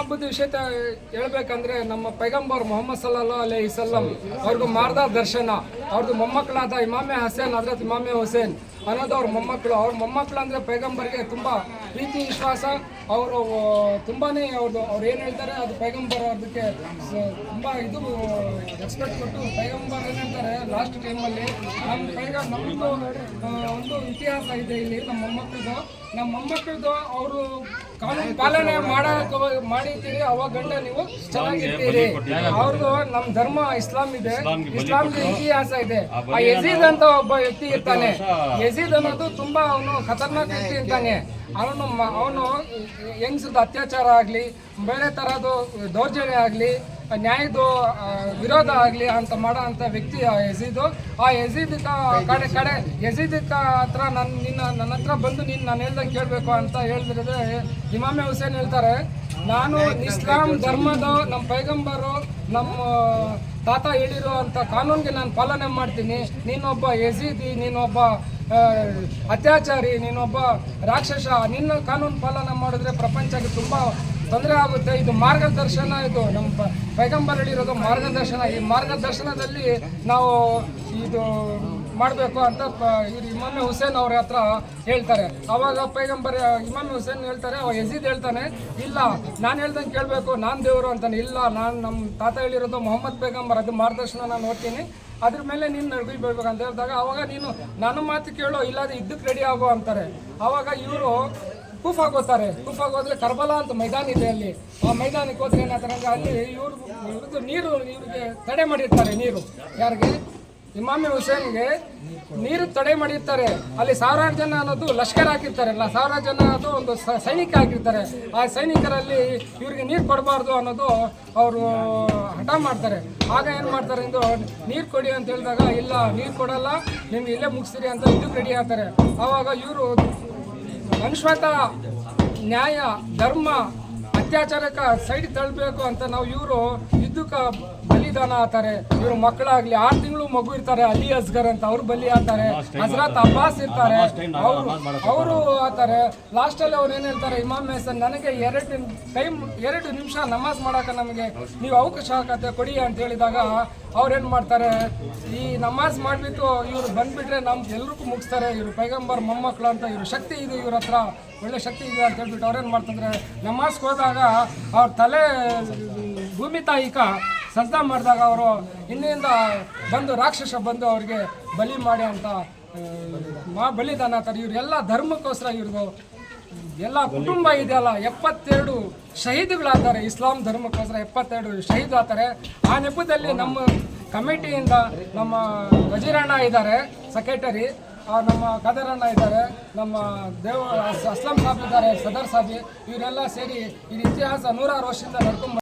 ಹಬ್ಬದ ವಿಷಯ ಹೇಳ್ಬೇಕಂದ್ರೆ ನಮ್ಮ ಪೈಗಂಬರ್ ಮೊಹಮ್ಮದ್ ಸಲ್ಲಲ್ಲಾಹು ಅಲೈಹಿ ವಸಲ್ಲಂ ಅವ್ರಿಗೂ ಮಾರ್ಗದರ್ಶನ ಅವ್ರದ್ದು ಮೊಮ್ಮಕ್ಕಳಾದ ಇಮಾಮೆ ಹಸೇನ್ ಹಜರತ್ ಇಮಾಮೆ ಹುಸೇನ್ ಅನ್ನೋದು ಅವ್ರ ಮೊಮ್ಮಕ್ಕಳು. ಅವ್ರ ಮೊಮ್ಮಕ್ಕಳು ಅಂದರೆ ಪೈಗಂಬರ್ಗೆ ತುಂಬ ಪ್ರೀತಿ ವಿಶ್ವಾಸ. ಅವರು ತುಂಬಾ ಅವ್ರು ಏನು ಹೇಳ್ತಾರೆ ಅದು ಪೈಗಂಬರ್ ಅದಕ್ಕೆ ತುಂಬ ಇದು ರೆಸ್ಪೆಕ್ಟ್ ಕೊಟ್ಟು ಪೈಗಂಬರ್ ಏನು ಹೇಳ್ತಾರೆ ಲಾಸ್ಟ್ ಟೈಮಲ್ಲಿ ನಮ್ಮದು ಒಂದು ಇತಿಹಾಸ ಇದೆ ಇಲ್ಲಿ ನಮ್ಮ ಮೊಮ್ಮಕ್ಕಳದು ಅವರು ಕಾನೂನು ಪಾಲನೆ ಮಾಡಿದ್ದೀರಿ ಅವಾಗ ಗಂಡ ನೀವು ಚೆನ್ನಾಗಿರ್ತೀರಿ. ಅವ್ರದ್ದು ನಮ್ಮ ಧರ್ಮ ಇಸ್ಲಾಂ ಇದೆ, ಇಸ್ಲಾಂಗೆ ಇತಿಹಾಸ ಇದೆ. ಆ ಯಜೀದ್ ಅಂತ ಒಬ್ಬ ವ್ಯಕ್ತಿ ಇರ್ತಾನೆ. ಯಜೀದ್ ಅನ್ನೋದು ತುಂಬಾ ಅವನು ಖತರ್ನಾಕ್ ವ್ಯಕ್ತಿ ಇರ್ತಾನೆ. ಅವನು ಹೆಂಗಸದ ಅತ್ಯಾಚಾರ ಆಗಲಿ ಬೇರೆ ಥರದ್ದು ದೌರ್ಜನ್ಯ ಆಗಲಿ ನ್ಯಾಯದ ವಿರೋಧ ಆಗಲಿ ಅಂತ ಮಾಡೋ ಅಂಥ ವ್ಯಕ್ತಿ ಆ ಯಜೀದು. ಆ ಯಜೀದ್ ಕಡೆ ಯಜೀದ್ ಹತ್ರ ನನ್ನ ಹತ್ರ ಬಂದು ನಾನು ಹೇಳ್ದಂಗೆ ಕೇಳಬೇಕು ಅಂತ ಹೇಳಿದ್ರೆ ಇಮಾಮೆ ಹುಸೇನ್ ಹೇಳ್ತಾರೆ, ನಾನು ಇಸ್ಲಾಂ ಧರ್ಮದ ನಮ್ಮ ಪೈಗಂಬರು ನಮ್ಮ ತಾತ ಹೇಳಿರೋ ಅಂಥ ಕಾನೂನಿಗೆ ನಾನು ಪಾಲನೆ ಮಾಡ್ತೀನಿ. ನೀನೊಬ್ಬ ಯಜೀದಿ, ನೀನೊಬ್ಬ ಅತ್ಯಾಚಾರಿ, ನೀನೊಬ್ಬ ರಾಕ್ಷಸ, ನಿನ್ನ ಕಾನೂನು ಪಾಲನೆ ಮಾಡಿದ್ರೆ ಪ್ರಪಂಚಕ್ಕೆ ತುಂಬ ತೊಂದರೆ ಆಗುತ್ತೆ. ಇದು ಮಾರ್ಗದರ್ಶನ, ಇದು ನಮ್ಮ ಪೈಗಂಬರ್ ಹೇಳಿರೋದು ಮಾರ್ಗದರ್ಶನ. ಈ ಮಾರ್ಗದರ್ಶನದಲ್ಲಿ ನಾವು ಇದು ಮಾಡಬೇಕು ಅಂತ ಇಮಾಮೆ ಹುಸೇನ್ ಅವ್ರ ಹತ್ರ ಹೇಳ್ತಾರೆ. ಆವಾಗ ಪೈಗಂಬರ್ ಇಮಾಮೆ ಹುಸೇನ್ ಹೇಳ್ತಾರೆ, ಯಜೀದ್ ಹೇಳ್ತಾನೆ, ಇಲ್ಲ ನಾನು ಹೇಳ್ದಂಗೆ ಕೇಳಬೇಕು, ನಾನು ದೇವರು ಅಂತಾನೆ. ಇಲ್ಲ, ನಾನು ನಮ್ಮ ತಾತ ಹೇಳಿರೋದು ಮೊಹಮ್ಮದ್ ಪೈಗಂಬರ್, ಅದು ಮಾರ್ಗದರ್ಶನ ನಾನು ನೋಡ್ತೀನಿ, ಅದ್ರ ಮೇಲೆ ನೀನು ನಡ್ಕೊಳ್ಬೇಕು ಅಂತ ಹೇಳಿದಾಗ ಅವಾಗ ನೀನು ನನ್ನ ಮಾತು ಕೇಳೋ, ಇಲ್ಲಾದ್ರೆ ಇದ್ದಕ್ಕೆ ರೆಡಿ ಆಗೋ ಅಂತಾರೆ. ಆವಾಗ ಇವರು ಕೂಫ್ ಆಗೋತಾರೆ. ಕೂಫ್ ಆಗೋದ್ರೆ ಕರ್ಬಲಾ ಅಂತ ಮೈದಾನ ಇದೆ, ಅಲ್ಲಿ ಆ ಮೈದಾನಕ್ಕೆ ಹೋದ್ರೆ ಏನಾಗ್ತಾರೆ ಅಂದ್ರೆ ಅಲ್ಲಿ ಇವ್ರದ್ದು ಇವ್ರಿಗೆ ತಡೆ ಮಾಡಿರ್ತಾರೆ. ನೀರು ಯಾರಿಗೆ? ಇಮಾಮೆ ಹುಸೇನ್ಗೆ ನೀರು ತಡೆ ಮಾಡಿರ್ತಾರೆ. ಅಲ್ಲಿ ಸಾವಿರಾರು ಜನ ಅನ್ನೋದು ಲಷ್ಕರ್ ಹಾಕಿರ್ತಾರೆ, ಸಾವಿರಾರು ಜನ ಅನ್ನೋದು ಒಂದು ಸೈನಿಕ ಹಾಕಿರ್ತಾರೆ. ಆ ಸೈನಿಕರಲ್ಲಿ ಇವ್ರಿಗೆ ನೀರು ಕೊಡಬಾರ್ದು ಅನ್ನೋದು ಅವರು ಹಠ ಮಾಡ್ತಾರೆ. ಆಗ ಏನು ಮಾಡ್ತಾರೆ ಎಂದು ನೀರು ಕೊಡಿ ಅಂತ ಹೇಳಿದಾಗ, ಇಲ್ಲ ನೀರು ಕೊಡಲ್ಲ, ನಿಮ್ಗೆ ಇಲ್ಲೇ ಮುಗಿಸ್ತೀರಿ ಅಂತ ಇದಕ್ಕೆ ರೆಡಿ ಆಗ್ತಾರೆ. ಆವಾಗ ಇವರು ಮನುಷ್ಯತ, ನ್ಯಾಯ, ಧರ್ಮ, ಅತ್ಯಾಚಾರಕ್ಕೆ ಸೈಡ್ ತಳ್ಳಬೇಕು ಅಂತ ನಾವು ಇವರು ಯುದ್ಧಕ್ಕೆ ಬಲಿದಾನ ಆಗ್ತಾರೆ. ಇವರು ಮಕ್ಕಳಾಗ್ಲಿ 6 ತಿಂಗಳು ಮಗು ಇರ್ತಾರೆ, ಅಲಿ ಅಸ್ಗರ್ ಅಂತ ಅವ್ರು ಬಲಿ ಆಗ್ತಾರೆ. ಹಜರತ್ ಅಬ್ಬಾಸ್ ಇರ್ತಾರೆ, ಅವರು ಆಗ್ತಾರೆ. ಲಾಸ್ಟಲ್ಲಿ ಅವ್ರು ಏನು ಹೇಳ್ತಾರೆ, ಇಮಾಮ್ ಹಸನ್ ನನಗೆ 2 ನಿಮಿಷ ನಮಾಜ್ ಮಾಡೋಕೆ ನಮಗೆ ನೀವು ಅವಕಾಶ ಆಗತ್ತೆ ಕೊಡಿ ಅಂತ ಹೇಳಿದಾಗ ಅವ್ರೇನು ಮಾಡ್ತಾರೆ, ಈ ನಮಾಜ್ ಮಾಡಿಬಿಟ್ಟು ಇವರು ಬಂದುಬಿಟ್ರೆ ನಮ್ಗೆ ಎಲ್ರಿಗೂ ಮುಗಿಸ್ತಾರೆ, ಇವರು ಪೈಗಂಬರ್ ಮೊಮ್ಮಕ್ಕಳು ಅಂತ, ಇವ್ರ ಶಕ್ತಿ ಇದೆ, ಇವ್ರ ಹತ್ರ ಒಳ್ಳೆ ಶಕ್ತಿ ಇದೆ ಅಂತ ಹೇಳ್ಬಿಟ್ಟು ಅವ್ರೇನು ಮಾಡ್ತಂದ್ರೆ ನಮಾಜ್ಗೆ ಹೋದಾಗ ಅವ್ರ ತಲೆ ಭೂಮಿ ತಾಯಿಕ ಸಜ್ದಾ ಮಾಡಿದಾಗ ಅವರು ಇನ್ನಿಂದ ಬಂದು ರಾಕ್ಷಸ ಬಂದು ಅವ್ರಿಗೆ ಬಲಿ ಮಾಡಿ ಅಂತ ಬಲಿದಾನ ಅಂತಾರೆ. ಇವರೆಲ್ಲ ಧರ್ಮಕ್ಕೋಸ್ಕರ ಇವ್ರದ್ದು ಎಲ್ಲ ಕುಟುಂಬ ಇದೆಯಲ್ಲ 72 ಶಹೀದ್ಗಳಾಗ್ತಾರೆ. ಇಸ್ಲಾಂ ಧರ್ಮಕ್ಕೋಸ್ಕರ 72 ಶಹೀದ್ ಆಗ್ತಾರೆ. ಆ ನೆಪದಲ್ಲಿ ನಮ್ಮ ಕಮಿಟಿಯಿಂದ ನಮ್ಮ ವಜೀರಣ್ಣ ಇದ್ದಾರೆ ಸೆಕ್ರೆಟರಿ, ನಮ್ಮ ಕದರಣ್ಣ ಇದ್ದಾರೆ, ನಮ್ಮ ಅಸ್ಲಂ ಸಾಬ್ ಇದ್ದಾರೆ ಸದರ್ ಸಾಬಿ, ಇವರೆಲ್ಲ ಸೇರಿ ಈ ಇತಿಹಾಸ 106 ವರ್ಷದಿಂದ ನಡ್ಕೊಂಡು